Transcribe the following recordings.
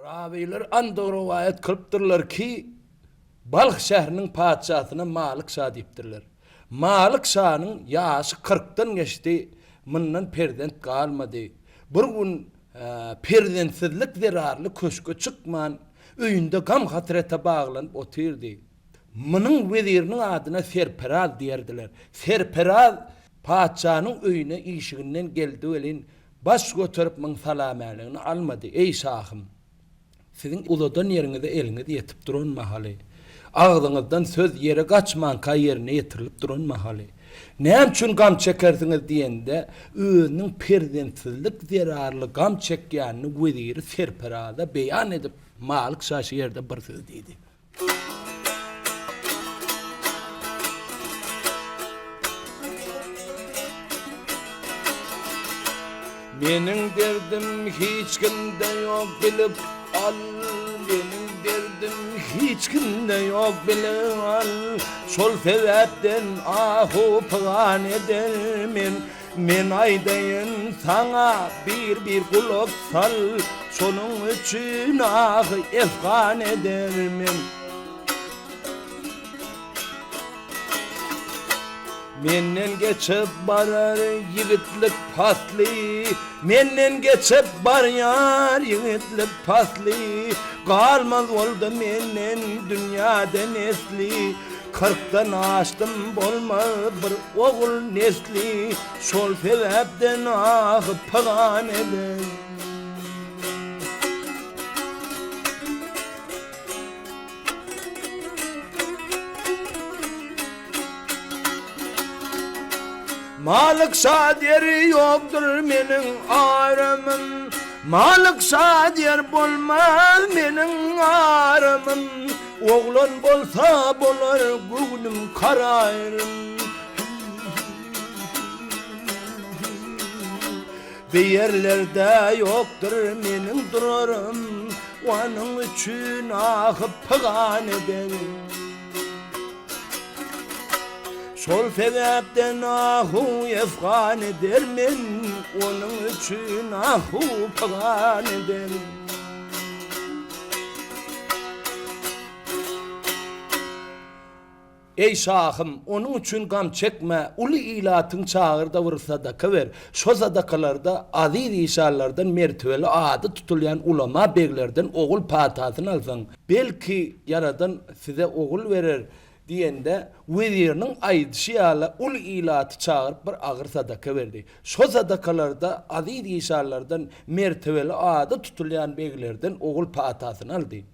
Raviler anda rivayet kılıptırlar ki Balx şäheriniň padşasyna Malik Şah diýipdirler. Malik Şah'nın ýaşy 40'dan geçdi, mundan prezident galmady. Bir gün prezidentsizlik zerarly köşke çykman, öýünde gam hasrete baglanyp oturdy. Munyň weziriniň adyna Serperaz diýerdiler. Serperaz padşanyň öýüne işiginden geldi welin baş götürüp muň salamerligini almady. Ey şahym, siziň uladan ýeriňizde eliňizde ýetip duran mahaly. Ağzınızdan söz yere kaçman kay yerine yetirilip duran mahaly. Näme üçin gam çekersiňiz diýende, özüniň prezidentsizlik zerarly gam çekýänini weziri Serperaz'a beýan edip Malik Şah şeýerde bir söz diýdi. Meniň derdim hiç kimde ýok bilip al, meniň derdim hiç kimde ýok bilip al. Şol sebäpden ahu pygan edermen, men aýdaýyn saňa bir kulak sal. Şonuň üçin ahy efgan edermen. Menden geçip barar yigitlik pasly, menden geçip barýar yigitlik pasly. Galmaz boldy menden dünýäde nesli, 40'dan açtım bolmaz bir ogul nesli. Şol sebäpden ah pygan eder. Malik Şah deri yoktur meniň aramym, Malik Şah der bolmaz meniň aramym. Oglan bolsa bolar göwnüm karaýrym. Beýerlerde yoktur meniň durarym, onuň üçin ah pygan ederim. Şol sebäpden ahu efgan edermen, onuň üçin ahu pygan ederim. Ey şahym, onuň üçin gam çekme, uly ilatyň çağırda bir sadaka ber. Şo sadakalarda aziz işarlardan mertebeli ady tutulýan ulama beglerden ogul patasyny alsaň, belki Yaradan size ogul berer diýende weziriniň aýdyşy ýaly ul ilaty çağıryp bir agyr sadaka berdi. Şo sadakalarda aziz işarlardan mertebeli ady tutulýan beglerden ogul patasyny aldy.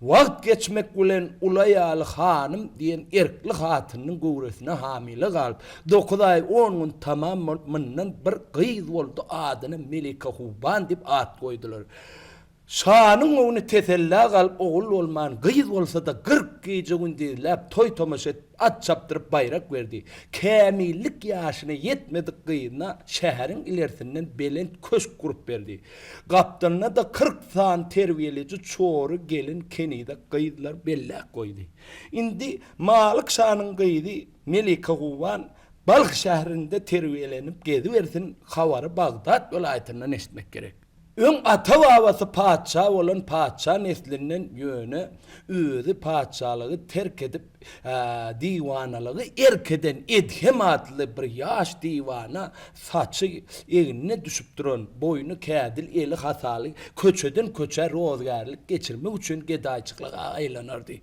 Wagt geçmek bilen ulaýaly hanym diýen erkli hatynyň gowresine hamile galyp 9 ay 10 gün tamam mundan bir gyz boldy, adyny Melika Huban diýip at goýdular. Şanyň oňuny tesella galyp ogul bolman gyz bolsa da 40 gece gündizläp toy tomaş et, at çapdyryp bayrak berdi. Kämillik ýaşyna ýetmedik gyzyna şäheriň ilersinden belent köşk gurup berdi. Gapdanyna da 40 san terbiýeleji çory gelin kenide gyzlar bellek goýdy. Indi Malik Şah'nyň gyzy Melika Huban Balx şäherinde terbiýelenip gezi bersin, habary Bagdad welaýatyndan eşitmek gerek. Öň ata babasy padşa bolan padşa neslinden ýöne özü padşalygy terk edip diwanalagy erkeden Edhem adly bir ýaş diwana saçy egine düşüp duran, boynu kädil eli hasaly köçeden köçe rozgarlyk geçirmek üçin gedaýçyklyga aýlanardy.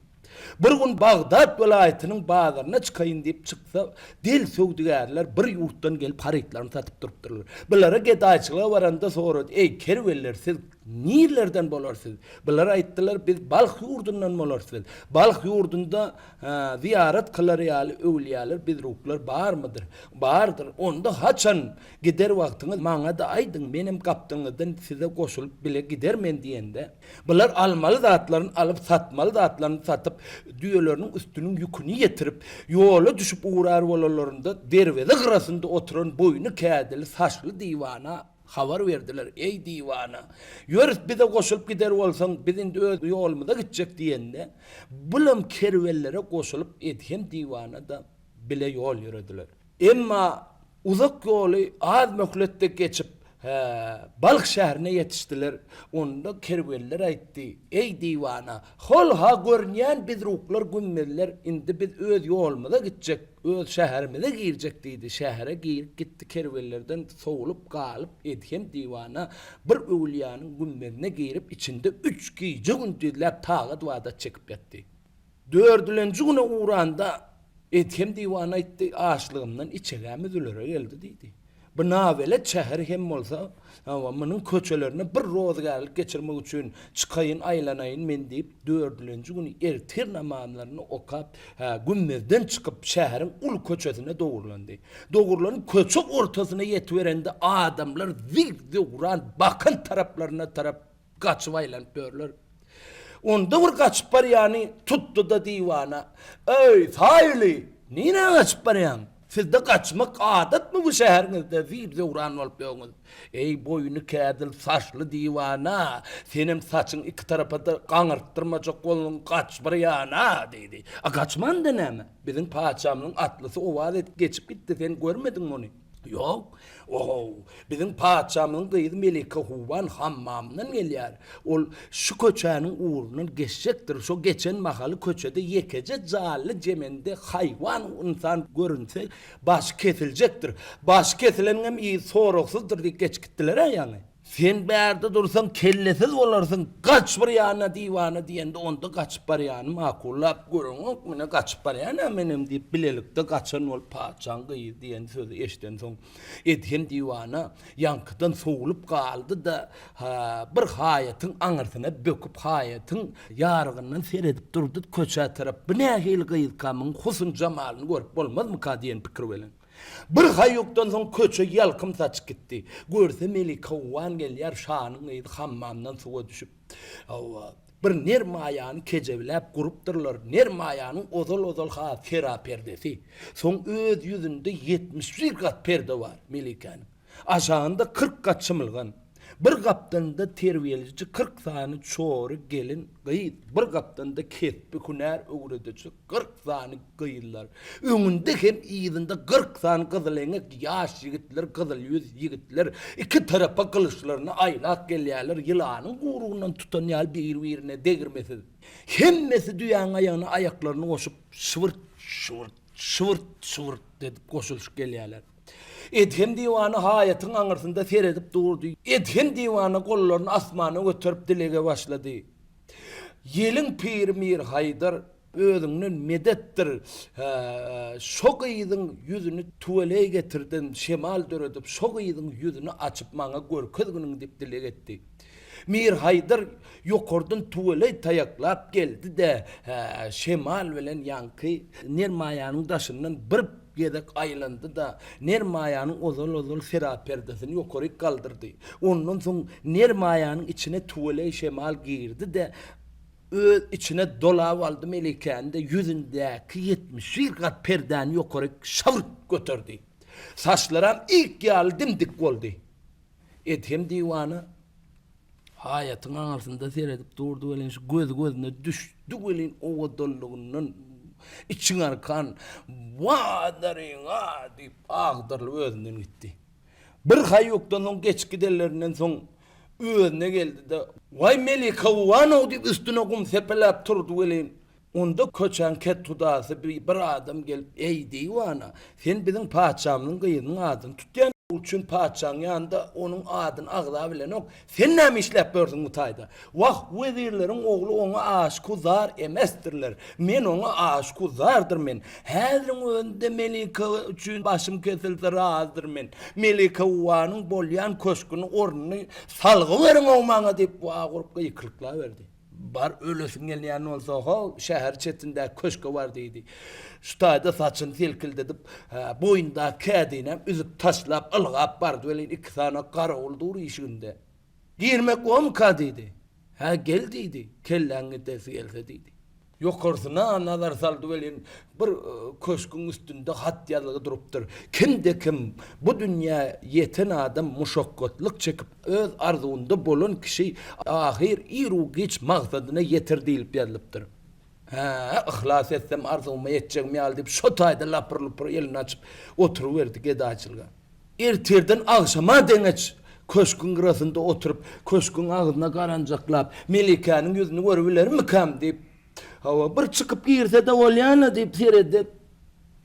Bir gün Bagdad welaýatynyň bazaryna çykaýyn diýip çyksa, del söwdügärler bir ýurtdan gelip harytlaryny satyp durupdyrlar. Bulara gedaýçylyga baranda sorady: "Ey kerweller, siz nirlerden bolarsyz?" Bular aýtdylar: "Biz Balx ýurdundan bolarsyz. Balx ýurdunda ziyaret kılar ýaly öwliýalar, bizruklar barmydyr?" "Bardyr. Onda haçan gider wagtyňyz maňa da aýdyň, menem gapdyňyzdan size goşulyp bile gidermen" diýende, bular almaly zatlaryny alyp satmaly zatlaryny satyp düýeleriniň üstüniň ýüküni ýetirip ýola düşüp uğrar bolarlarynda derweze gyrasynda oturan boynu kädili saçly diwana habar verdiler. "Ey diwana, ýörs bize goşulyp gider bolsaň, bizin öz ýolumyza gitjek" diýende, bulam kerwellere goşulyp Edhem diwana da bile ýol ýörediler. Emma uzak ýoly az möhletde geçip Balık şäherine yetişdiler. Onda kerweller aýtdy: "Ey divana, hol ha görnýän biz ruklar gümmediler. Indi biz öz ýolumyza gitjek, öz şäherimize girjek" diýdi. Şähere girip gitdi, kerwellerden sowulup galyp edhem divana bir öwliýanyň gümmedine girip içinde 3 gije gündüzläp taga duada çekip ýatdy. 4-nji güne uranda edhem divana aýtdy: "Açlygymdan içegäme üzülere geldi" diýdi. Bu navele şäher hem bolsa, ama munyň köçelerine bir rozgarlyk geçirmek üçin çykaýyn, aýlanaýyn men diýip 4-nji güni ertir namazlaryny okap, gümmezden çykyp şäheriň ul köçesine dogurlandy. Dogurlanyp köçe ortasyna ýetip berende adamlar zig uran bakyn taraplarına tarap gaçyp aýlanyp börler. Onda bir gaçyp barýany tutdu da divana: "Ey saýly, nine gaçyp barýan? Sizde kaçmak adat mı bu şehrinizde? Zirde uğran olup yoğunuz. Ey boyunu kədil saçlı divana, senin saçın iki tarafa da kanırttırmacak olun kaç bir yana dedi. Kaçman da ne mi? Bizim paçamın atlısı oval et geçip gitti, sen görmedin mi onu? Yok. Bizim paçamın kıydı Melike Huvan hammamdan gelýär. Ol şu köçäniň uğrundan geçecektir. Şu geçen mahaly köçede yekece zaly jemende hayvan insan görünse baş kesiljektir. Baş kesilenem iyi soraksızdır diýip geç gittiler yani. Sen bärde dursan kellesiz bolarsın. Kaç bir yana divana diýende onda kaçıp barýany makullap görüňok, mene kaçıp barýany menem diýip bilelikde kaçan ol paçan gyýy diýen sözi eşden soň edhem divana ýankydan sowulup galdy da bir haýatyň aňyrsyna böküp haýatyň ýargynyň seredip durdy köçä tarap. Bu nähil gyýykamyň husn jamalyny görüp bolmazmy ka diýen pikir bilen. Bir haýokdan soň köçe ýalkym saçyp gitdi. Görse Melike Huvan gelýär şanyň ýygy hammamdan suwa düşüp. Bir nermaýany kejewläp gurupdyrlar. Nermaýanyň ozal ha fera perdesi. Soň öz ýüzünde 71 gat perde bar Melike'niň. Aşağında 40 gat çymylgan. Bir gapdanda terbiyelici 40 sany çoğru gelin gyýyt. Bir gapdanda ketbi kunär öwrediji 40 sany gyýyllar. Öňünde hem ýyzynda 40 sany gyzyleňek ýaş ýigitler, gyzyl ýüz ýigitler iki tarafa kılıçlaryny aýlak gelýärler. Ýylanyň gurugyndan tutan ýal bir-birine degirmesi. Hemmesi düýäň aýagyna aýaklaryny goşup şıvırt dedip goşuluşyp gelýärler. Edhem divana haýatyň aňyrsynda seredip durdy. Edhem divana gollaryny asmana götürüp dilege başlady. Ýeliň piri Mir Haýdar özüňden medetdir. Şo gyýdyň ýüzüni tuwele getirdin, şemal döredip şo gyýdyň ýüzüni açyp maňa görkezginiň diýip dilege etdi. Mir Haýdar ýokardan tuwele taýaklap geldi de şemal bilen ýanky nermaýanyň daşyndan bir gedek aýlandy da nermaýanyň ozal fera perdesini ýokary galdyrdy. Ondan soň nermaýanyň içine tuwele şemal girdi de öz içine dolap aldy Melike'nde ýüzündäki 71 gat perdäni ýokary şawrt götürdi. Saçlaram ilk ýaly dimdik boldy. Edhem divana haýatyň aňyrsynda seredip durdy bilen göz-gözüne düşdi bilen o dollugynyň içiň arkan wadaryň diýip agdyrlyp özünden gitdi. Bir haýokdan soň geç giderlerinden soň özüne geldi de "Vay Melike Huvan" diýip üstüne gum sepelap turdy bilen. Onda köçän ket tudasy bir adam gelip "Ey divana, sen biziň paçamyň gyýynyň adyny tutýan üçün paçaň ýanynda onuň adyny agda bilen ok. Sen näme işläp berdiň bu taýda? Wah, wezirleriň ogly oňa aşkuzar emesdirler. Men oňa aşkuzardyr men. Häziriň özünde Melike üçün başym kesildi razdyr men. Melike Huwanyň bolýan köşküni ornuny salgy beriň maňa diýip gurup ýykylykla berdi. Bar ölesiň gelýän bolsa, şäher çetinde köşke bar diýdi. Şu taýda saçyny selkildedip, boýunda kädinem üzüp taşlap, ılgap bardy bilen iki sana garawul dur işiginde. Girmek o mu ka diýdi? Ha gel diýdi. Kelläňi desi gelse diýdi. Ýokarsyna nazar saldy bilen bir köşküň üstünde hat ýazygy durupdyr. Kimde kim bu dünýä ýeten adam muşakkatlyk çekip öz arzunda bolan kişi ahir iru geç magsadyna ýetir diýilip ýazylypdyr. Ihlas etsem arzumy ýetjegmi ýaly diýip şo taýda lapyr elini açyp oturup berdi gedaçylga. Erterden agşama deňeç köşkün kırasında oturup, köşkün ağzına karancaklap, Melike'nin yüzünü görübiler mi kam deyip, hava bir çıkıp girse de olyana deyip seyredip,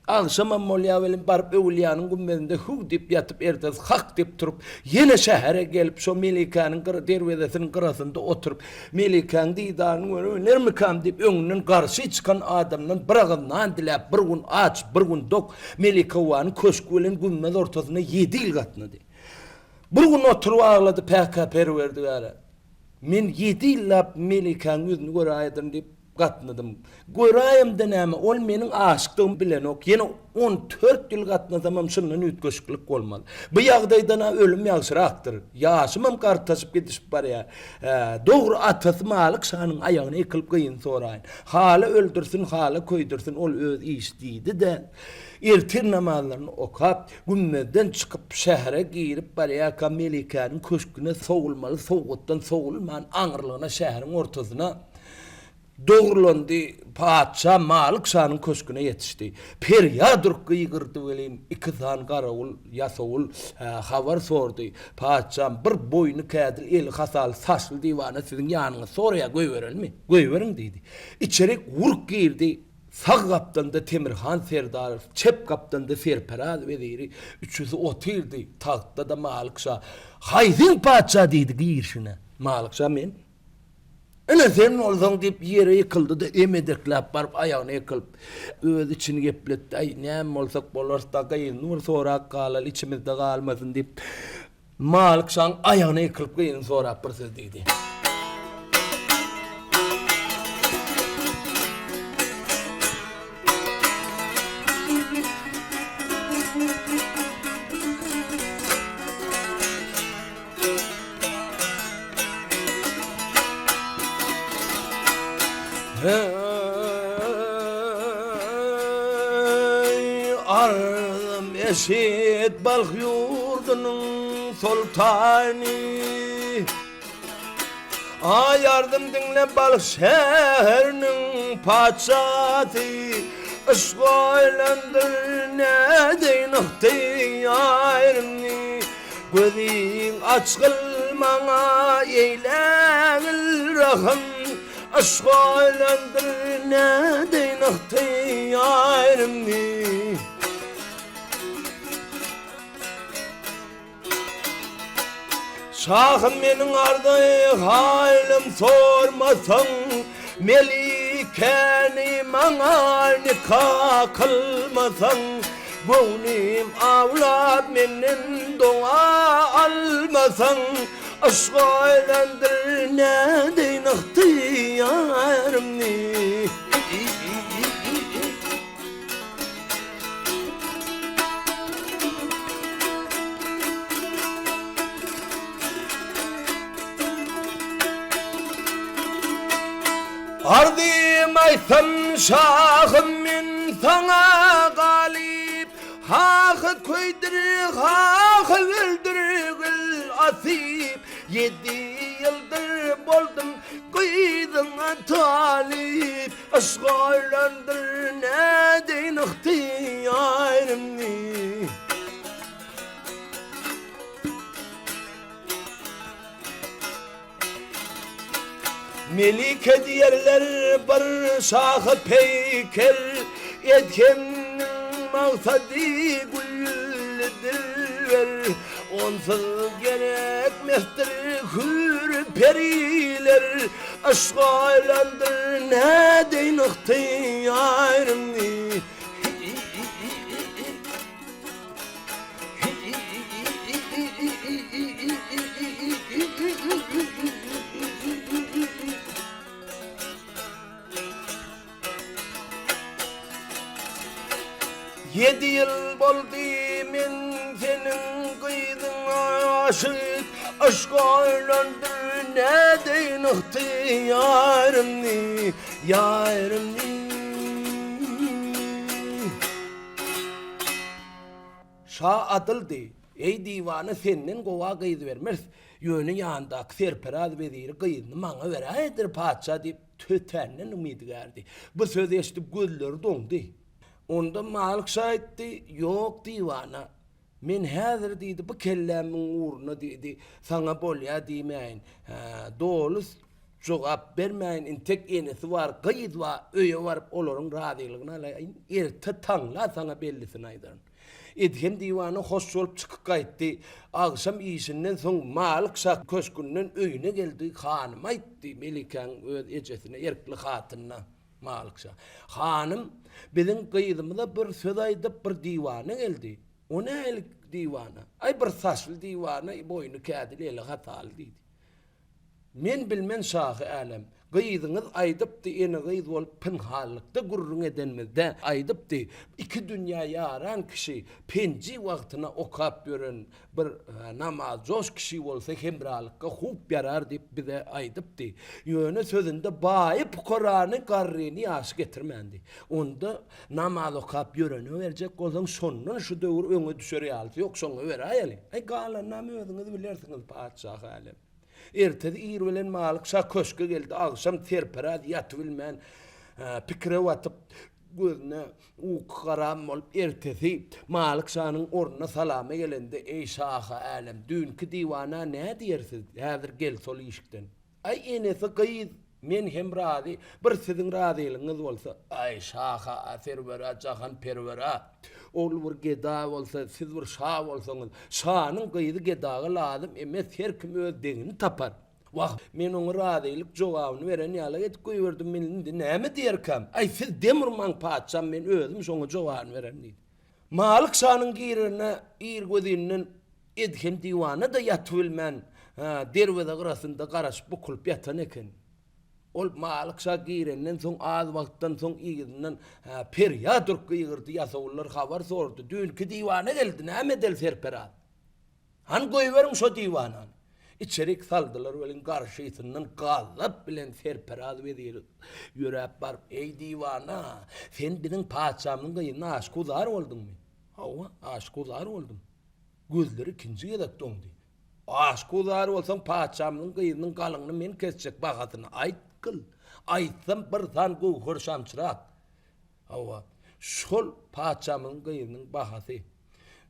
akşama molya velim barıp Evliyanın gümbezinde hug deyip yatıp ertesi hak deyip turup yine şehre gelip şu Melike'nin dervedesinin kırasında oturup Melike'nin didarını görübiler mi kam deyip önünün karşı çıkan adamın bırağından dilep bir gün aç bir gün dok Melike oğanın köşkülün gümbez ortasına 7 yıl katını deyip. Bir gün oturup ağladı PKK verdi gari. Men 7 yıllap Melike'nin yüzünü göraydım deyip katnadım. Görayım deneme, ol menin aşıktığım bilen ok. Yine 14 yıl katnadamam şunun ütköşkülük olmalı. Bu yağdaydana ölüm yağsıraktır. Yaşımam kartaşıp gidişip var ya. Doğru atası malik şanın ayağını yıkılıp kıyın sorayın. Hala öldürsün, hala koydursun, ol öz iş deydi de. Ertir namazlarını okap, gümmeden çıkıp şehre girip baraya Melike'nin köşküne soğulmalı, soğuttan soğulman ağırlığına şehrin ortasına doğrulandı, padşah Malik Şah'ın köşküne yetişti. Peryadır kıygırdı veleyim, 2 tane karavul, yasavul haber sordu. Padşah bir boynu kədil, el hasal, saçlı divana sizin yanına soraya koyverelim mi? Koyverin dedi. İçeri vurk girdi. Sağ kaptan da Temirhan Serdar, çep kaptan da Serperaz veziri, 300'ü oturdu. Taxtta da Malik Şah. Haydin padşah dedi girişine. Malik Şah men. Ana sen olsan deyip yere yıkıldı da emedeklap barıp ayağına yıkılıp öz içini gepletti. Ay nem olsak bolarsa kayın nur sonra kalal içimizde kalmasın deyip Malik Şah'ın ayağına yıkılıp kayın sonra bir söz dedi. Ardım eşit balk yurdunun sultani yardım dinle balk şehrinin padşahı Işgaylandır ne deyin ihtiyarını Gözün aç kılmana eyleğil rahım Aşkaylandır ne deyin ihtiyarımni Şahım menin ardı halim sormasan Melikeni mana nikah kılmasan Gönlüm avlat menin dua almasan Aşkaylandır ne deyin ihtiyarımni Ardım aysan şahım min sana galip Hak koydur, hak öldür asip 7 yıldır boldum kıydına talip Aşkaylandır ne deyin ihtiyarımni Melike diyerler bir şahı peyker Etkenin maksadı güldür ver Onsuz gerekmezdir hür periler Aşkaylandır ne deyin ihtiyarımni Yedi yıl boldu men senin kıydın aşık Aşkaylandır ne deyin ihtiyarımni yarımni Şah atıldı. Ey divanı senin kova kıydı vermez. Yönü yanında Serperaz veziri kıydını bana veraydır padşah deyip tüteninin ümidi geldi. Bu sözü eşitip gözleri dondu. Onda Malik Şah etti, yok divana. Men häzir diýdi bu kellämiň uğruna diýdi sana bolýa diýmeýin. Dolus jogap bermeýin intek enesi bar, gyýyd bar, öýe baryp olaryň razylygyny alaýyn. Erte taňla sana bellisini aýdyryn. Edhem diýwany hoş bolup çykyp gaýtdy. Agşam işinden soň malyk şak köşkünden öýüne geldi. Hanym aýtdy Melikeň öz ejesine, erkli hatyna. Malıkça. Hanım bizim gyýdymyza bir söz aýdyp bir diýwany geldi. O nälik diýwany? Ay bir saçly diýwany boýny kädil ele hataly diýdi. Men bilmen şahy alem. Gyýdyňyz aýdypdy ene gyýd bolup pinhalykda gurrun edenmizde aýdypdy. Iki dünýä ýaran kişi penji wagtyna okap gören bir namaz joş kişi bolsa hemralykka hup yarar diýip bize aýdypdy. Ýöne sözünde baýy Kur'any garryny ýaş getirmendi. Onda namaz okap göreni berjek bolsaň şondan şu döwür öňe düşer ýaly. Ýok şoňa ber aýaly. Ay galan näme özüňiz bilersiňiz paçşah alem. Ertedi ir bilen malyk şa köşke geldi. Agşam terperad ýatyp bilmän pikire watyp gözüne uqaram bolup ertesi malyk şanyň ornuna salama gelende ey şaha alem dünkü diýwana näme diýersiz? Häzir gel sol işikden. Ay enesi gyýyd men hem razy bir siziň razylygyňyz bolsa ay şaha aferwera jahan perwera ol bir geda bolsa siz bir şa bolsaňyz şanyň gyýdy gedaga lazım emes her kim öz deňini tapar. Wah men oňa razylyk jogabyny beren ýaly etip goýberdim men indi näme diýerkem? Ay siz demirman paçam men özüm şoňa jogabyny beren diýdi. Malyk şanyň girine ir gözünden edhem diýwany da ýatyp bilmän derwede gyrasynda garaşyp bukulyp ýatan eken. Ol malyk şa girenden soň az wagtdan soň ýygynyň perýad durky ýygyrdy ýasawlar habar sordy. Dünkü diýwana geldi näme del serperad. Han goýberim şo diýwany. İçerik saldylar welin garşysynyň galyp bilen serperad bedir. Ýörep baryp ey diýwana sen biziň paçamyň gynyna aşkuzar boldyňmy? Hawa aşkuzar boldum. Gözleri ikinji ýedak doňdy. Aşkuzar bolsaň paçamyň gynynyň galynyny men kesjek bagatyny aýt. Aýtsam bir san gowhur şamçyrak. Hawa şol paçamyň gynynyň bahasy.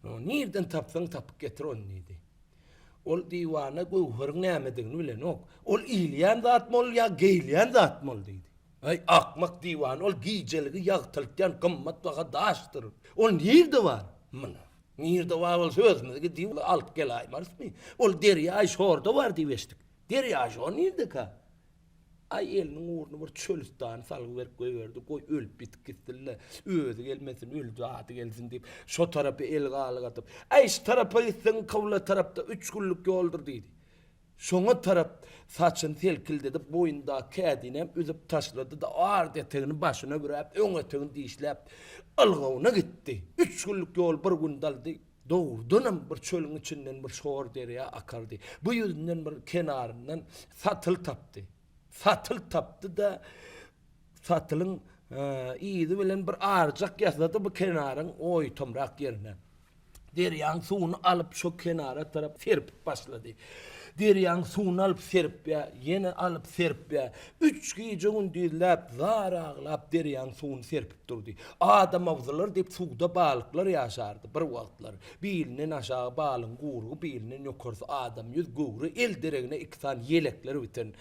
Nerden tapsaň tapyp getir onu diýdi. Ol diýwana gowhur nämedigini bilenok. Ol ýylýan zat mol ýa geýlýän zat mol diýdi. Ay akmak diýwan ol giýjeligi ýagtyltyan gymmat baga daşdyr. Ol nirde bar? Mana. Nirde bar ol sözmizgi diýip alyp gelaýmarsmy? Ol derýa şorda bar diýeşdik. Derýa şo nirde ka? Ay eliniň uğruna bir çölüstan salyp berip goýberdi. Goý ölüp bitip gitdiler. Özü gelmesin, öldü aty gelsin diýip şo tarapy el galyk atyp. Ay şu tarapy gitsen kawla tarapda 3 günlük ýoldur diýdi. Şoňa tarap saçyn selkildedip boýunda kädinem üzüp taşlady da ağır detegini başyna gürep öňe tegin diýişläp algawyna gitdi. 3 günlük ýol bir gün daldy. Doğurdunam bir çölüň içinden bir şor derýa akardy. Bu ýüzünden bir kenaryndan satyl tapdy. Satyl tapdy da satylyň ýygy bilen bir arjak ýasady bu kenaryň oý tomrak ýerine. Derýaň suwuny alyp şo kenara tarap serpip başlady. Derýaň suwuny alyp serpip, ýene alyp serpip, 3 gije gündizläp, zaraglap derýaň suwuny serpip durdy. Adam awzylar diýip suwda balyklar ýaşardy bir wagtlar. Biriniň aşağı balyň gowrugy, biriniň ýokarsy adam ýüz gowru el deregine 2 tane ýelekler biten.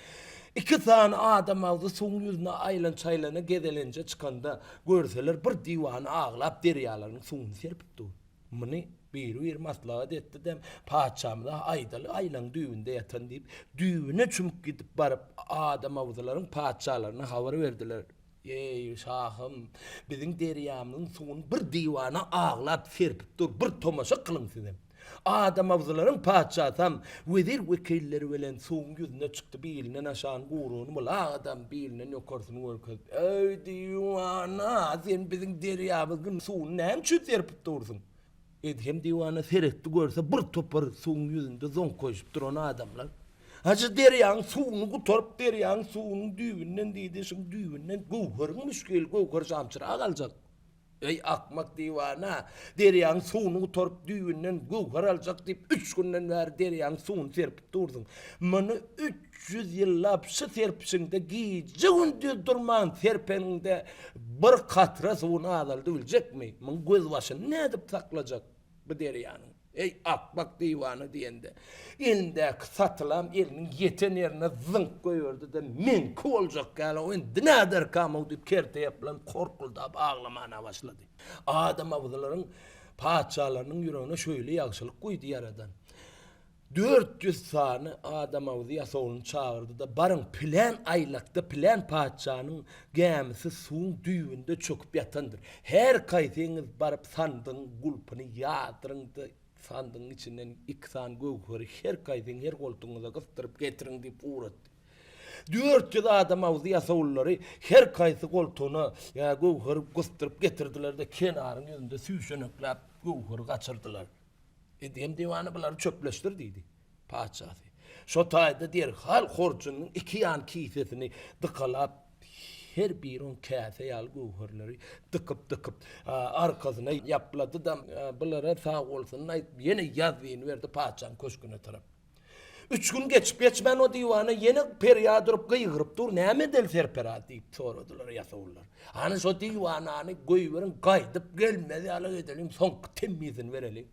2 tane adam awzy suwuň ýüzüne aýlan çaýlana gedelenje çykanda görseler bir diýwany aglap derýalaryň suwuny serpip durdy. Mını bir maslahat etdi dem paçamda aydaly aýlan düýünde ýatan diýip düýüne çümüp gidip baryp adam awzylaryň paçalaryna habar berdiler. Ey şahym, biziň derýamyň suwuny bir diýwana aglap serpip dur, bir tomaşa kılıň sizem. Adam awzylaryň paçasam wezir wekilleri bilen suwuň ýüzüne çykdy, bilinden aşağı gowruny bula adam bilinden ýokarsyny görkezdi. Ey diýwana, sen biziň derýamyň suwuny näme üçin serpip dursyň? Edhem diýwana serekdi görse bir topar suwuň ýüzünde zoň koşup duran adamlar. Haçy derýaň suwuny gutarıp derýaň suwunyň düýünden diýdi, şu düýünden gowhurun müşkil gowhur şamçyrak aljak. Ey akmak diýwana, derýaň suwuny gutarıp düýünden gowhur aljak diýip 3 günden bäri derýaň suwuny serpip durdyň. Mana 300 ýyllap şu serpişinde gije gündüz durman serpeninde bir katra suwuny aldy biljekmi? Men göz başyny nädip saklajak bu derýanyň? Ey akbak divanı diyende. Elinde satılam elinin yeten yerine zınk koyuyordu da mink olacak gala o indi nadir kamu deyip kerte yapılan korkulda ağlamana başladı. Adam avdaların paçalarının yüreğine şöyle yakışılık koydu yaradan. 400 tane adam avdı yasolunu çağırdı da barın plan aylakta plan paçanın gemisi suun düğünde çöküp yatandır. Her kaytiniz barıp sandığın gulpını yadırın da sandığın içinden iksan göğürü her kaytiniz her koltuğunuza kıstırıp getirin deyip uğrattı. 400 adam avdı yasolları her kaytı koltuğuna göğürü kıstırıp getirdiler de kenarın yüzünde süyüşönüklep göğürü kaçırdılar. Ediyem divanı bunları çöpleştirdiydi paçası. Şo tayda derhal horcunun iki yan kisesini dıkalap her bir on kase yal göğürleri dıkıp arkasına yapladı da bunlara sağ olsun yine yazıyını verdi paçanın köşküne taraf. 3 gün geçip geçmen o divanı yine perya durup kıygırıp dur ne del serpera deyip soradılar yasavullar. Hani şu divanı koyuverin kaydıp gelmedi ala edelim son temizini verelim.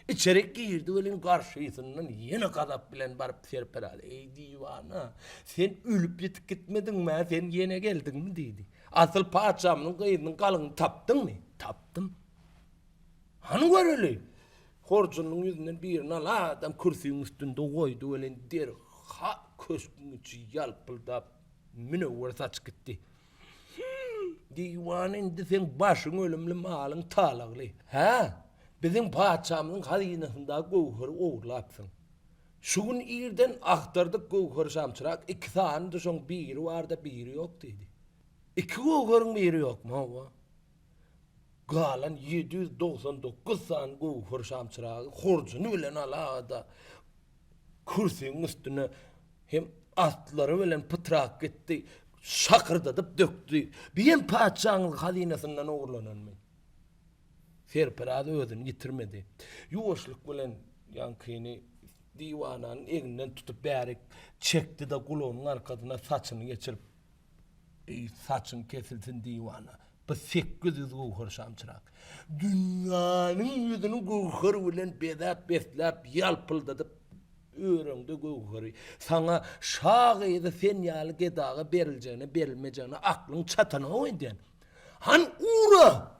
İçeri girdi velin karşısından yine kadap bilen barıp serperadı. Ey divana sen ölüp yitip gitmedin mi sen yine geldin mi dedi. Asıl paçamın kıyının kalını taptın mı? Taptım. Hani var öyle? Horcunun yüzünden birine la adam kürsünün üstünde koydu velin der ha köşkün içi yalpıldap münevver saç gitti. Divan indi sen başın ölümlü malın talaklı. Ha? Bizim paçamın hazinasında göğürü oğurlatsın. Şugun irden aktardık göğürü şamçırak. 2 tane de son biri var da biri yok dedi. 2 göğürün biri yok mu? Galan 799 tane göğürü şamçırak. Horcunu bilen ala da kürsünün üstüne hem atları bilen pıtrak gitti. Şakırdadıp döktü. Benim paçanın hazinasından oğurlanan mı? Serperadı özünü yitirmedi. Yuvaşlık bilen yankını divananın elinden tutup bärik çekti da kulağının arkasına saçını geçirip saçın kesilsin divana. Bu 800 göğür şamçırak. Dünyanın yüzünü göğür bilen bedap beslap yalpıldadıp öğrendi göğürü. Sana şağıydı sen yalı gedağı berileceğine berilmeyeceğine aklın çatana oynayan. Han uğra!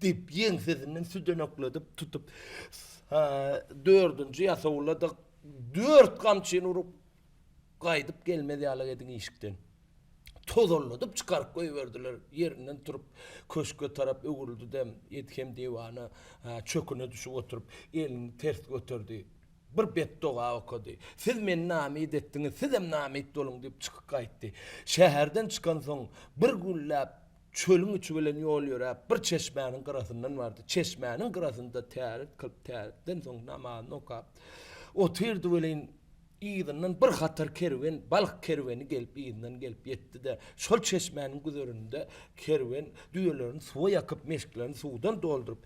Dip yen sesinden südönökladıp tutup 4. yasavuladı 4 kamçını vurup kaydıp gelmedi ala edin işikten. Tozorladıp çıkarıp koyuverdiler yerinden turup köşke taraf öğüldü dem etkem divana çöküne düşüp oturup elini ters götürdü. Bir beddoğa okudu. Siz men namid ettiniz, siz hem namid olun deyip çıkıp kayıttı. Şehirden çıkan son bir güllap çölün içi bilen yol yöre bir çeşmenin kırasından vardı. Çeşmenin kırasında tearit kılıp tearitten son namazını okap. Oturdu bilen İğdinden bir hatar kerven, balık kerveni gelip İğdinden gelip yetti de şol çeşmenin güzöründe kerven düğelerini suya yakıp meşklerini sudan doldurup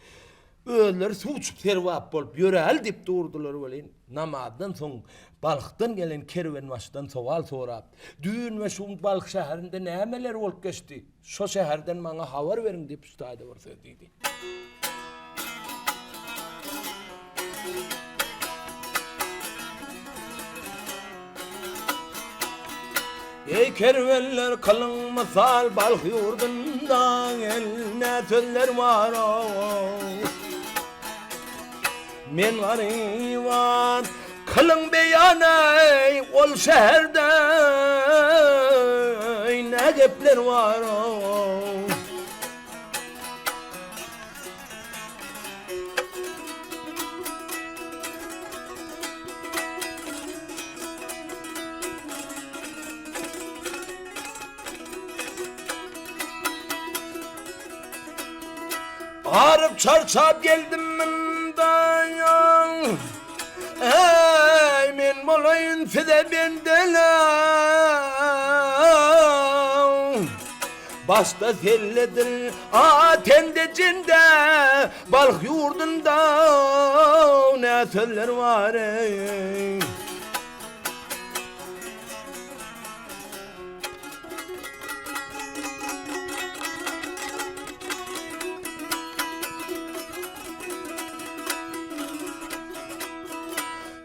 öğler su uçup servap bolup yörel dip durdular bilen namazdan son balıktan gelen kerven baştan soval sorap düğün ve şu balık şehrinde nemeler olup geçti şu şehirden bana haber verin deyip üstayda var söyledi. Ey kervenler kalın masal balık yurdundan eline söller var o. Men gariban kalın beyanay ol şehirde ne gepler var o. Arıp çarçap geldim ben dayan. Ey men molayın size bendeler. Başta selledir tendecinde balık yurdunda ne söller var ey.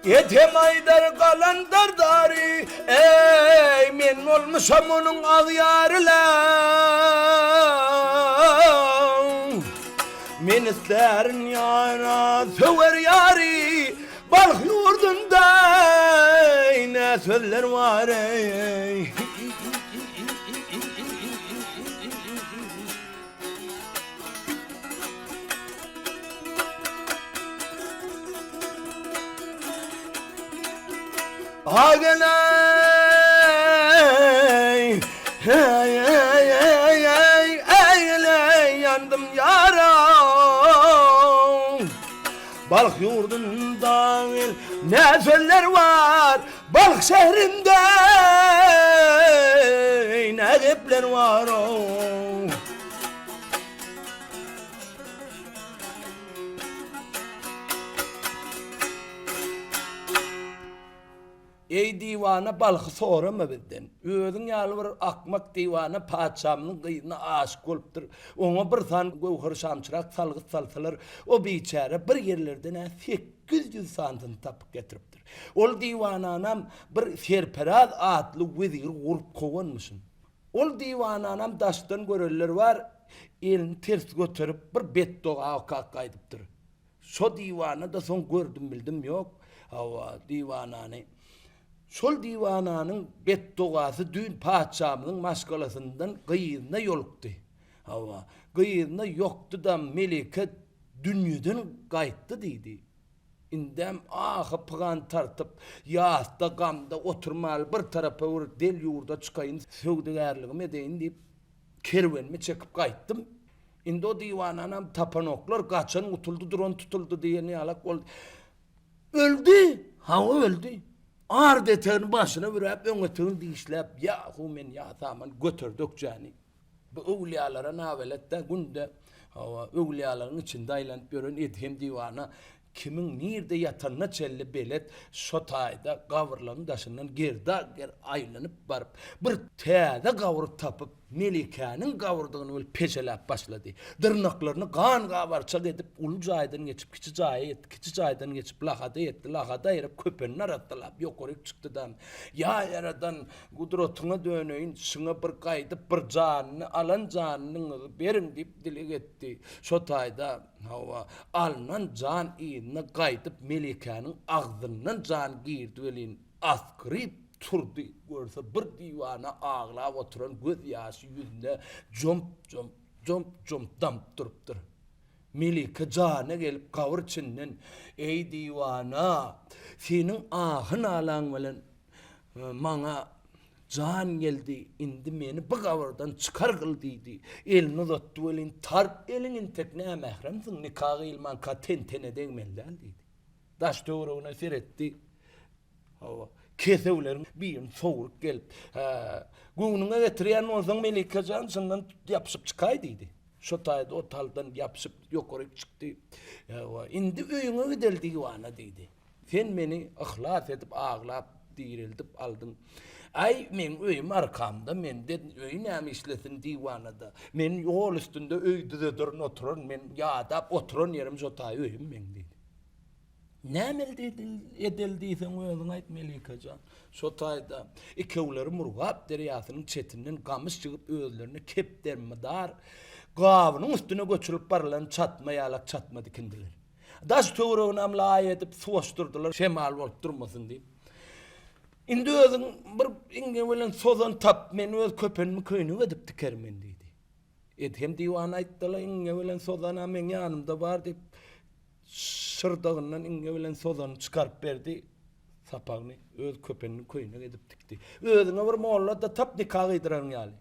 Yetem aydar kalan dardari, ey men olmuşam onun ağyarlar. Men isterin yana söver yari, balk yurdunda ne sözler var ey. Ağlay, ay ay ay ay ay yandım yaram. Balk yurdunda ne sözler var, Balk şehrinde ne gepler var o. Ey divana balkı sorama bizden. Özün yalvar akmak divana paçamның kıyına aşık olupdur. Ona bir san gövhür şamçırak salgıt salsalar o biçare bir yerlerden 800 santim tapıp getiripdir. Ol divananam bir serperaz atlı vezir vurup kovanmışın. Ol divananam daştan görürler var, elini ters götürüp bir beddoğa kaydıptır. Şo divana da son gördüm bildim yok. Hava divananı. Şol divananın beddoğası düğün paçamının maskalasından kıyığına yoluktu. Hava kıyığına yoktu da Melike dünyadan kayıttı dedi. İndem ahı pıgan tartıp yağısta gamda oturmalı bir tarafa vurup del yurda çıkayın sögdügerliğim edeyin deyip kervenimi çekip kayıttım. İndi o divananam tapanoklar kaçan utuldu duran tutuldu diye ne alak oldu. Öldü. Hava öldü. Ardeterin başına vurap öňeteğini dişläp yahu men ýa-taman götürdük jani. Bu öwliýalara naweletde günde hawa öwliýalaryň içinde aýlanyp ýören edhem divana kimin nirde ýatanna çelli belet şotaýda gawrlaryň daşyndan gerda ger aýlanyp baryp bir täze gawry tapyp Melike'nin gawurdygyny bil peşelap başlady. Dırnaklaryny kan gabarçak edip ulu jaýdan geçip kiçi jaýdan geçip lahada etdi. Lahada erip köpenini arattylap ýokaryk çykdydan. Ya yaradan gudratyňa döneýin, şuňa bir gaýdyp bir janyny alan janyny berin diýip dileg etdi. Şo taýda hawa alınan jan iýine gaýdyp Melike'nin agzyndan jan girdi welin askryp turdu görse bir divana ağlap oturan göz ýaşy ýüzünde jomp damp durupdyr. Melike jana gelip gawr içinden ey divana seniň ahyn alaň bilen maňa jan geldi indi meni bu gawrdan çykar gyl diýdi. Elini uzatdy welin tar eliň tekne mehremsiň nikahy ilman ka tentene degmenlen diýdi. Daş döwrüne seretdi. Hawa kesewlerin bir soğuk gelip gününe getirýän olsaň Melike jan şundan ýapyşyp çykay diýdi. Şo taýda o taldan ýapyşyp ýokaryk çykdy. Indi öýüňe gidel diýwana diýdi. Sen meni ihlas edip ağlap diýeldip aldyň. Ay men öýüm arkamda men de öýü näme işlesin diýwanada. Men ýol üstünde öýde durun oturan men ýadap oturan ýerim şo taý öýüm men diýdi. Näme edildiýsen özüň aýt Melikejan. Şo taýda ikewleri Murgap derýasynyň çetinden gamys çygyp özlerini kepdermidar gawynyň üstüne göçürüp barlan çatma ýalak çatmady kindiler. Daş töwregini amlaý edip suwaşdyrdylar şemal bolup durmasyn diýip. Indi özüň bir iňe bilen sozan tap men öz köpenimi köýnüň edip dikermen diýdi. Edhem diwana aýtdylar iňe bilen sozan men ýanymda bar diýip şırdağından iňe bilen sozan çıkarıp berdi. Sapagyny öz köpenini köýüne edip dikdi. Özüne bir molla da tap nikah ýdyran ýaly.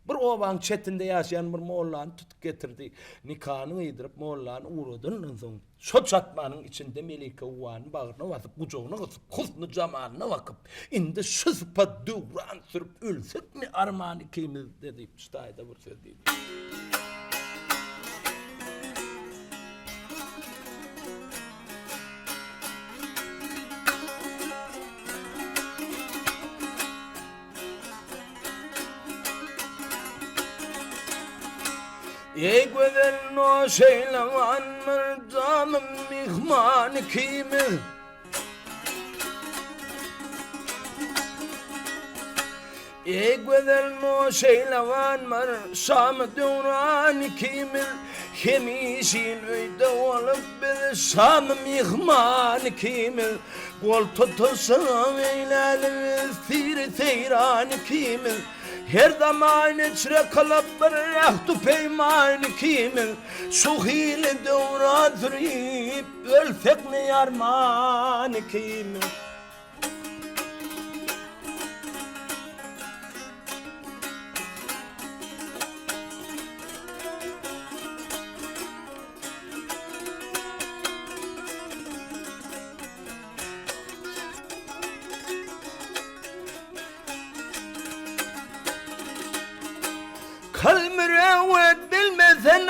Bir obaň çetinde ýaşaýan bir mollany tutup getirdi. Nikahyny ýdyryp mollany uradyndan soň şo çatmanyň içinde Melike uwany bagyna basyp gujogyna gysyp husny jamanyna bakyp indi şu sypat döwran sürüp ölsekmi armany kimiz dedi. Ştaýda bir söz diýdi. Ey güzel no şeyleman mercanım mihman kimi Ey güzel no şeylevan var Şam döran kimil Hemişin öyde olup bir Şam mihman kimil Kol tutulsam eylelim seyran kimil Her zaman içre kalıp bir rahtu peyman kimil Şu hile döran zürüyüp ölsek ne yarman kimil Kalmürevet bilmesen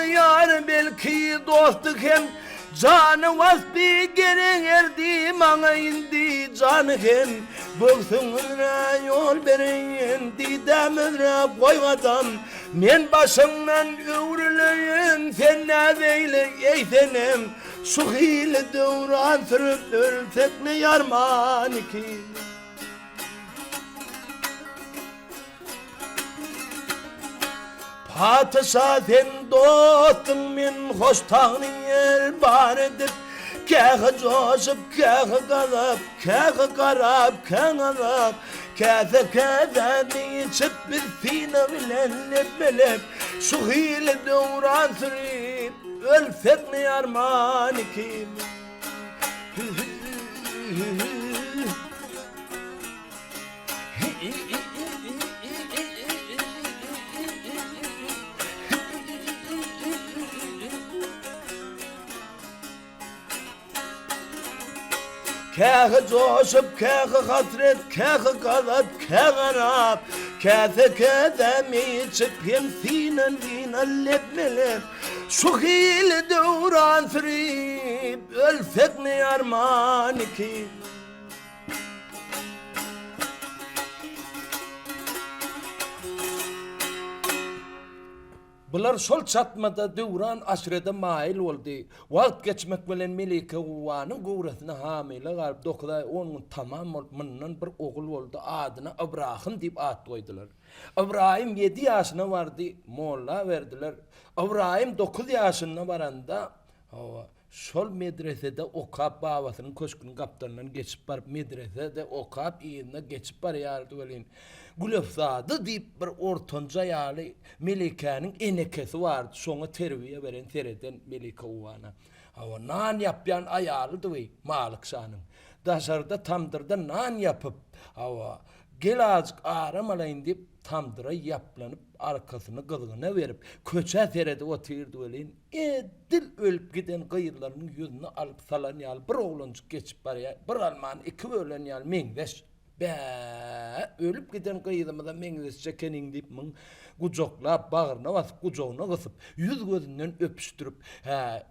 yar belki dostluk hem canı vasbi geren erdi bana indi canı hem Bıksınızra yol verin didemizra koymadan Men başımdan övrüleyim sen ne beyle eysenem Şu hile devran sürüp ölsek ne yarman ki Padişah sen dostum men hoş tağını yer bar edip Kâhı coşup, kâhı kalıp, kâhı karab, kâhı Kâhı kâhı içip bir fina bilen lebelep Şu hile devran sürüp ölsek ne yarman kim Kâhı coşup, kâhı hasret, kâhı kalıp, kâhı rab Kâhı kâhı içip hem sinen dinen lebmelep Şu hile devran sürüp ölsek ne yarman ki Bular sol çatmada devran aşrede mail oldu. Vakt geçmek bilen Melike Uvanın gowrasına hamile galyp dokda onun tamam olup mından bir oğul oldu. Adına İbrahim dip at koydular. İbrahim 7 yaşına vardı. Molla verdiler. İbrahim 9 yaşına varanda sol medresede okap babasının köşkünün kaptanından geçip barıp medresede okap iyine geçip bar yardı öleyin. Gülefzadı deyip bir ortanca yağlı Melike'nin enekesi vardı. Sonra terbiye veren sereden Melike Uvan'a. Nan yapyan ayarıdı ve Malik Şah'nın. Daşarda tamdırda nan yapıp gel azıcık ağramalayın deyip tamdıra yaplanıp arkasını kılığına verip köçe serede oturdu öleyin. Dil ölüp giden kıyırlarının yüzünü alıp salan yal bir oğlancık geçip var ya bir alman iki ölen yal mengveş. Ölüp giden kıyıdımda mengveş çekenin deyip mın kucakla bağırına basıp kucağına kısıp yüz gözünden öpüştürüp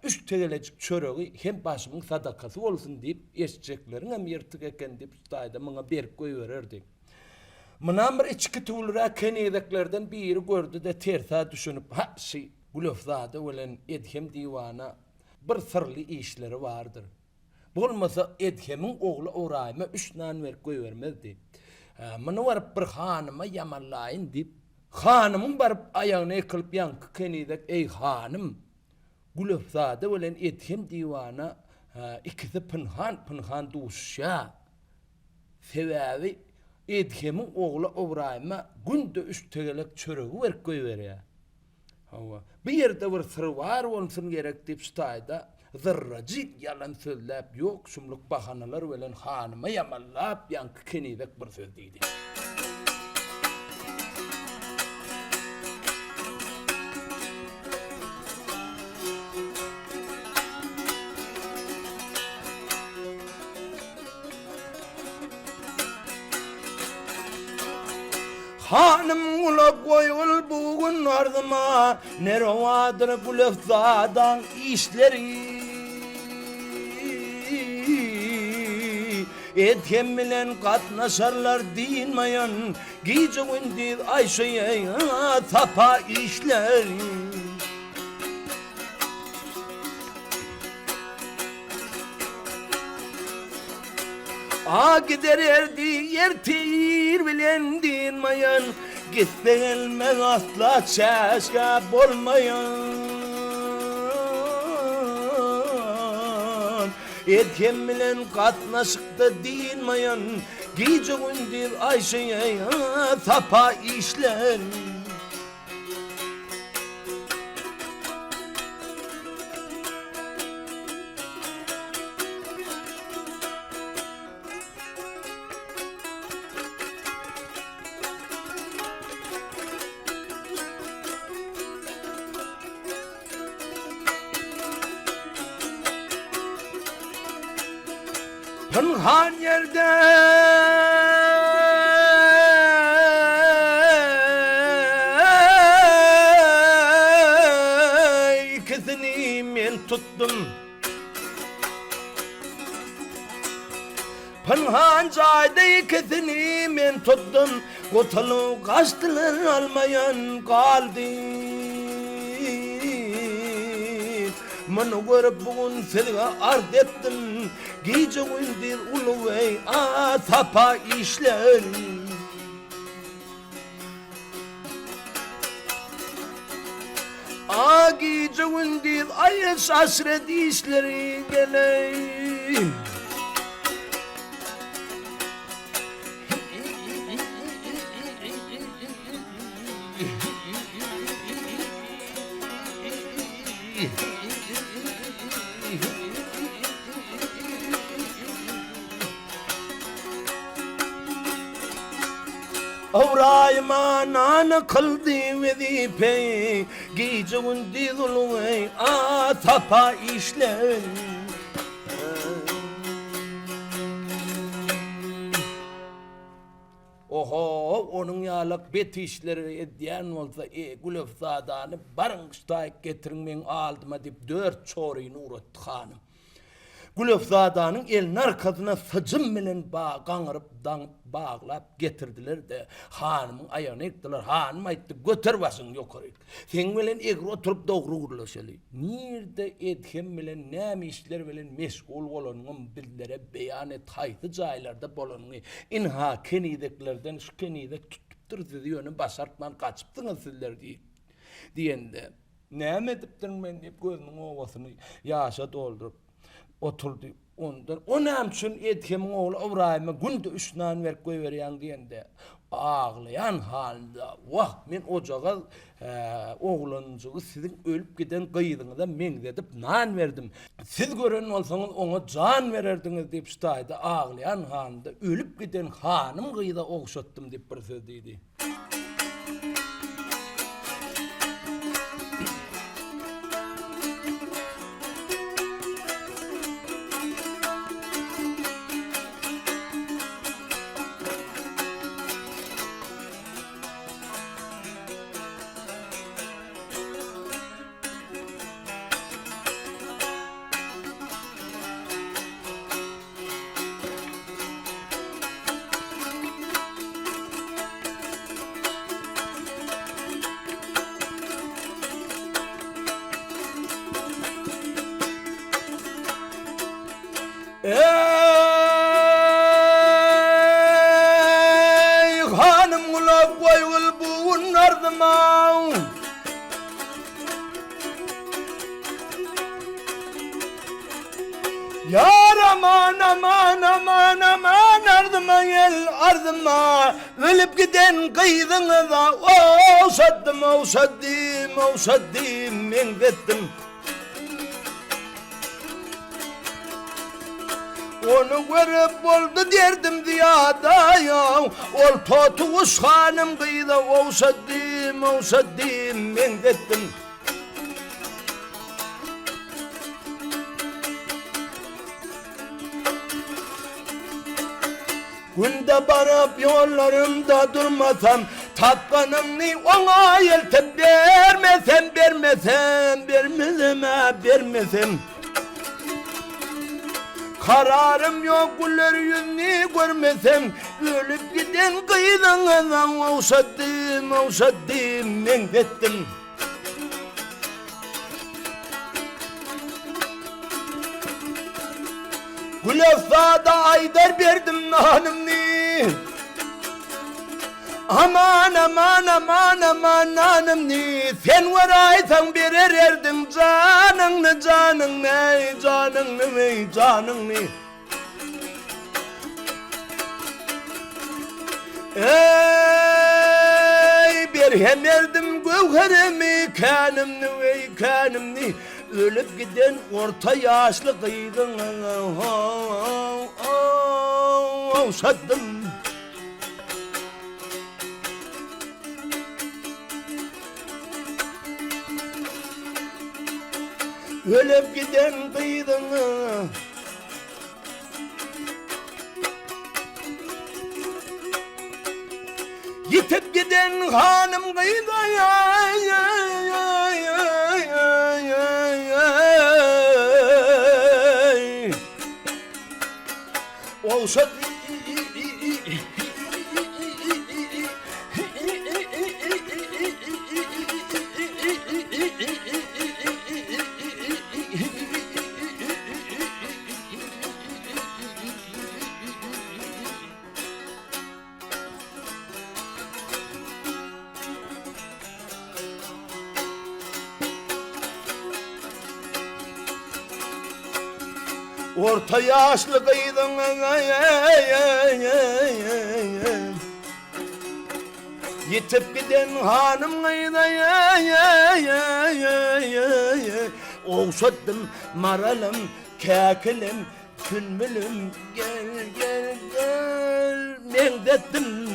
üç tegelecik çöreği hem başımın sadakası olsun deyip eşeceklerin hem yırtık eken deyip ustayda bana berk koyuverirdi. Mınam bir içki tuğlura kenedeklerden biri gördü de tersa düşünüp Gülefzade ölen Edhem divana bir sırlı işleri vardır. Bulmasa Edhem'in oğlu Orayma 3 nan ver koyuvermezdi. Mını varıp bir hanıma yamallayın deyip hanımın varıp ayağını yıkılıp yankı kenedek ey hanım Gülefzade ölen Edhem divana ikisi pınhan duşya sebebi Edhem'in oğlu Orayma günde 3 tegelek çöreği ver koyuveriyor. Bir yerde bir sır var olsun gerek deyip stayda zırracı yalan söylep yok şumluk bahanalar veren hanıma yamallap yankı kenedek bir söz deydi. Hanım ula koyul bugün ardıma Nerovadır Gülefzadan işleri Edhem bilen katnaşarlar dinmayan Gece gündüz Ayşe'ye tapa işleri gider erdi yertir bilendin mayan, gitse gelmez asla çeşke bolmayan. Etken bilen katnaşıkta din mayan, gece gündür Ayşe'ye sapa işler. Pınhan yerde ikisini men tuttum. Pınhan cayda ikisini men tuttum. Kutalı kaçtılar almayan kaldı. Manu görüp bugün seni art ettim. Gece gündüz ulu bey sapa işler. Gece gündüz ayış aşret işleri geley. Avrayma nana kıldı vezife, gece gündüz uluy sapa işler. Oho, onun yalak bet işleri ediyen olsa Gülefzadanı barınçtayık getirin men aldıma deyip 4 çoruyunu uğrattı hanım. Gülefzadanın elin arkasına sıcım bilen kanırıp bağlap getirdiler de hanımın ayağını yıktılar. Hanım ayıttı götür basın yukarı. Sen bilen egri oturup doğru gurlaşalı. Nerede etken bilen ne işler bilen meşgul olanın bizlere beyan et haytı caylarda bolanını inha kenideklerden şu kenidek tutuptur sizi yönü başartman kaçıptınız sizler diyende. Ne ediptin ben deyip gözünün ovasını yaşa doldurup oturdu ondan. O namçın etkemin oğlu Avrayma günde 3 nan verip koyuveriyan diyende ağlayan halinde vah men ocağa oğlancığı sizin ölüp giden kıydığınıza men dedip nan verdim. Siz gören olsanız ona can vererdiniz deyip ştaydı ağlayan halinde ölüp giden hanım kıyıda oğuşattım deyip bir söz deydi. Ey hanım kulak koyul buğun ardıma, yar aman aman aman aman ardıma gel ardıma, ölüp giden kıydığına oğsadım oğsadım oğsadım men dettim. Onu görüp oldu derdim ziyada ya, ol totuğuz hanım kıyıda oğsadım oğsadım men dettim. Günde barıp yollarımda durmasam, tapkanımni ona yeltip vermesem kararım yok güller yüzünü görmesem, ölüp giden kıyıdan oğsadım men dettim. Gülefada aydar verdim hanımni. Aman aman aman aman hanımni. Sen varaysan birer erdin canını canını ey canını ey canını. Ey bir hem erdim gövherimi kanımni ey kanımni. Ölüp giden orta yaşlı kıydın sattım. Ölüp giden kıydın yitip giden hanım kıydın olsa orta yaşlı kıydın yitip giden hanım kıydın olsadım maralım kakilim külmülüm gel gel gel mendettim.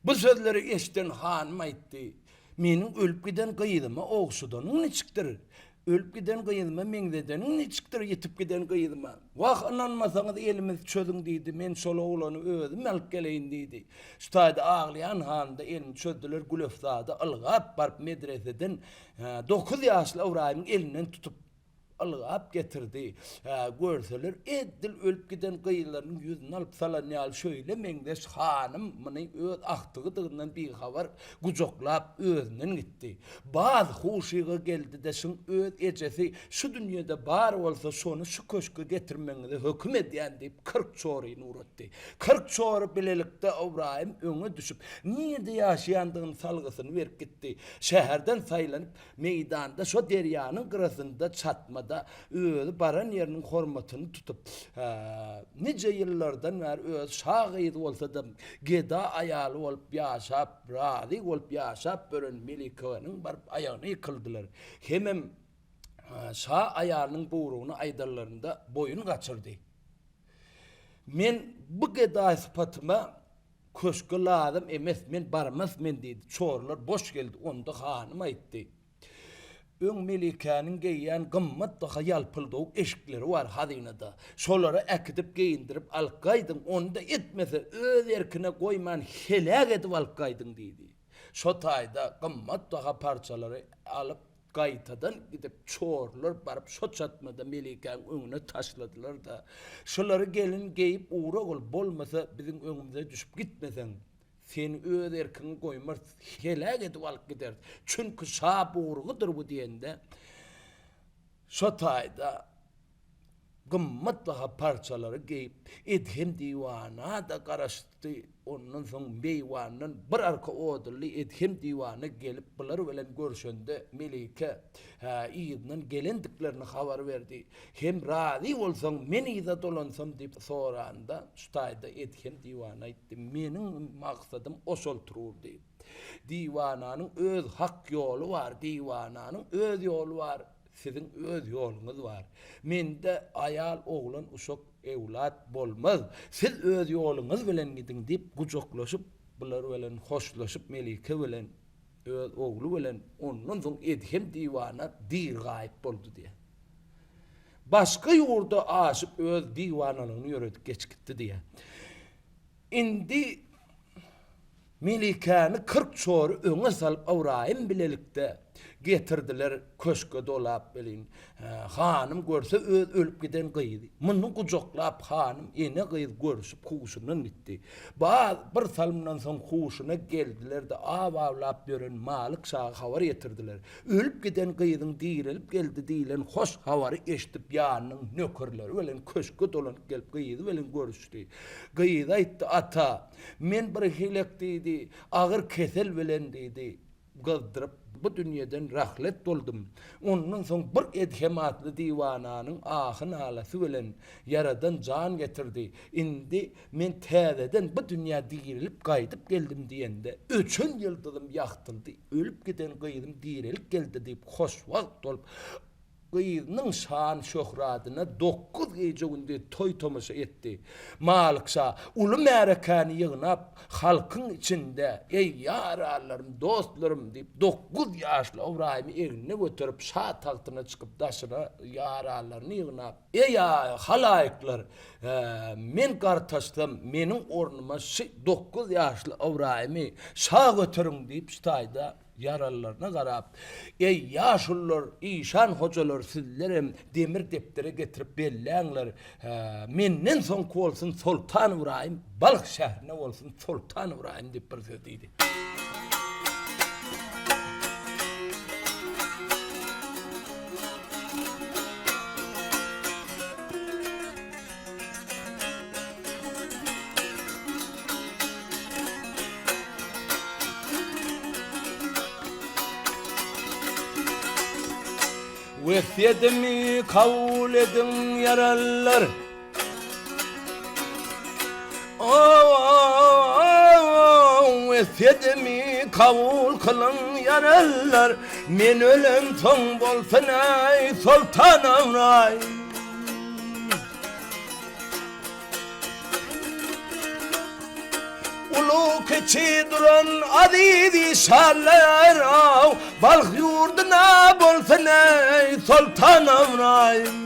Bu sözleri eşten hanım aytdy. Menin ölüp giden kıydıma oğsudanın ne çıktır? Ölüp giden kıydıma mengdedenin ne çıktır yetip giden kıydıma? Vah ananmasanız elimiz çözün deydi. Men şol oğlanı özüm alıp geleyin deydi. Şutayda ağlayan handa elini çözdüler Gülefda'da ılgap barıp medreseden 9 yaşlı Ibrahim'in elinden tutup ılgap getirdi. Görseler eddil ölüp giden kıyılarının yüzünü alıp salanyal şöyle mengdeş hanım mını öz aktığıdığından bir havar gucoklap özünden gitti. Bazı huşiga geldi desin öz ecesi şu dünyada bar olsa şonu şu köşkü getirmenizi hüküm ediyen deyip 40 çorayını uğrattı. 40 çorı bilelikte İbrahim öne düşüp niyede yaşayandığın salgısını verip gitti. Şehirden saylanıp meydanda şu deryanın kırasında çatma da öz baran yerinin hormatını tutup nice yıllardan var öz şahid olsa da geda ayalı olup yaşap razi olup yaşap bölün Melike'nin barıp ayağını yıkıldılar. Hemen sağ ayağının buğruğunu aydarlarında boyunu kaçırdı. Men bu geda sıfatıma köşküladım emes men barmaz men dedi. Çorlar boş geldi onu da hanım aytti. Ön Melike'nin giyyen gımmat daha yalpıldığı eşikleri var hadinada. Şolara ekidip giyindirip alkaydın onu da etmese öz erkine koyman helak edip alkaydın dedi. Şotayda gımmat daha parçaları alıp gaytadan gidip çorlar barıp şot çatmada Melike'nin önüne taşladılar da. Şoları gelin giyip uğra ol bolmasa bizim önümüze düşüp gitmesen. Sen öz erkini koymaz helak edip alıp gider. Çünkü sağ buğruğudur bu diyende. Şotayda gımmat daha parçaları giyip edhem divana da karıştı. Ondan sonra meyvanın bir arka odurlu edhem divana gelip bunları velen görüşünde Melike iyiden gelendiklerini haber verdi. Hem razi olsam men izat olansam deyip soranda şutayda edhem divana etti. Menin maksadım o sol turur deyip. Divananın öz hak yolu var. Divananın öz yolu var. Sizin öz yolunuz var. Mende ayal oğlan uşak evlat bolmaz. Siz öz yolunuz bilen gidin deyip gucoklaşıp bular bilen hoşlaşıp Melike bilen öz oğlu bilen ondan soň edhem diwana dir gaýyp boldy diye. Başka ýurda aşyp öz diwanalaryny ýöredip geçgitdi diye. Indi Melikany 40 çor öňe salyp Awraýym bilelikde getirdiler köşke dolap belin. Hanım görse ölüp giden gyýdy. Muny kujoklap hanım ene gyýdy görüşüp huşundan gitdi. Bir salymdan soň huşuna geldiler-de awawlap ýören Malyk şaha habar getirdiler. Ölüp giden gyýdyň dirilip geldi diýilen hoş hawary eşdip ýanyň nökerleri bilen köşke dolanyp gelip gyýdy bilen görüşdi. Gyýdy aýtdy, ata, men bir hilek diýdi, agyr kesel bilen diýdi. Gazdyryp bu dünýeden rahlet doldum. Ondan soň bir edhematly diwananyň ahyn alasy bilen yaradan jan getirdi. Indi men täzeden bu dünýä dirilip gaýdyp geldim diýende 3 ýyldym ýaktyldy. Ölüp giden gyýdym dirilip geldi diýip hoş wagt bolup gyýdynyň şan şöhratyna 9 gece günde toy tomasha etdi. Malyk şa uly märekany ýygnap halkyň içinde ey ýaralarym, dostlarym diýip 9 ýaşly Awraýymy eline götürüp şa tagtyna çykyp daşyna ýaralaryny ýygnap ey halaýyklar, men gartaşdym, meniň ornuma 9 ýaşly Awraýymy şa götürüň diýip ştaýda yaralarına garap, ey yaşullar, işan hocalar sizlerem demir deptere getirip belläňler, menden soň bolsun Sultan Awraýym, Balyk şäherine bolsun Sultan Awraýym diýip bir söz diýdi. Vesiyetimi kabul edin yaralılar. Vesiyetimi kabul kılın yaralılar. Men ölen soň bolsun ey Sultan Awraýym. Ulu keçi duran aziz şallar, Balyk ýurduna bolsun ey Sultan Awraýym.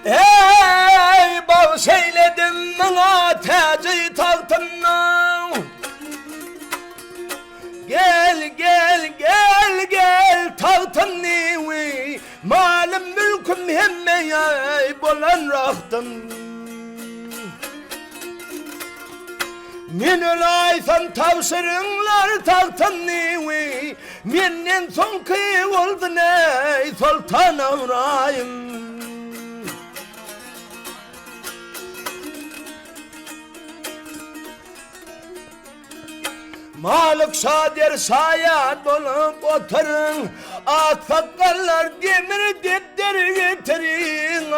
Ey bal şeyledim bana tacı tahtından. Gel gel gel gel tahtın nevi, malım mülküm hemme yay bolan rahtın. Men ölaysam tavşırınlar tahtın nevi, menden soňky boldun ey Sultan Awraýym. Malyk şader şayat bolup oturun, ak sakallar demir depderi getirin.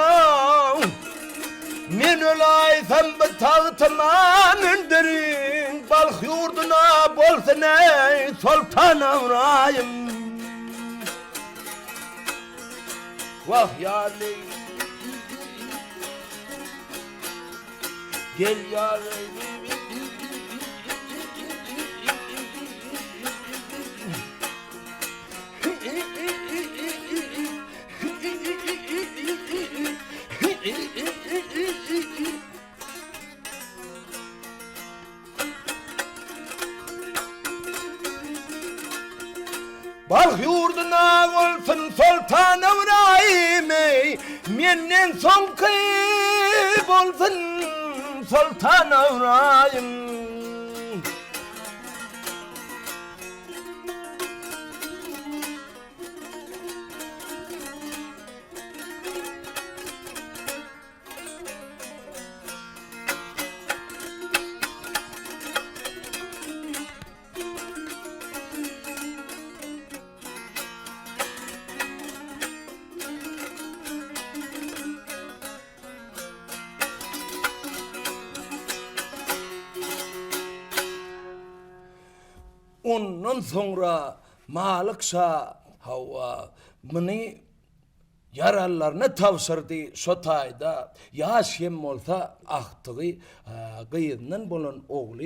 Men ölaysam bu tagtyma mindirin, Balyk ýurduna bolsun ey Sultan Awraýym. Vah ýaly, gel ýaly. Balyk ýurduna bolsun Sultan Awraýym, menden soňky bolsun Sultan Awraýym. Ondan sonra Malik Şah Havva mını yarallarına tavsırdı şotayda yaşayım olsa ahtığı gıyından bolan oğlu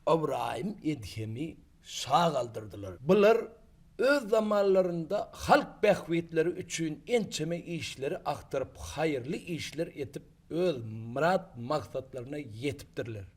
İbrahim Edhem'i sağ kaldırdılar. Bunlar öz zamanlarında halk behvetleri üçün ençeme işleri aktarıp hayırlı işler etip öz murat maksatlarına yetiptirler.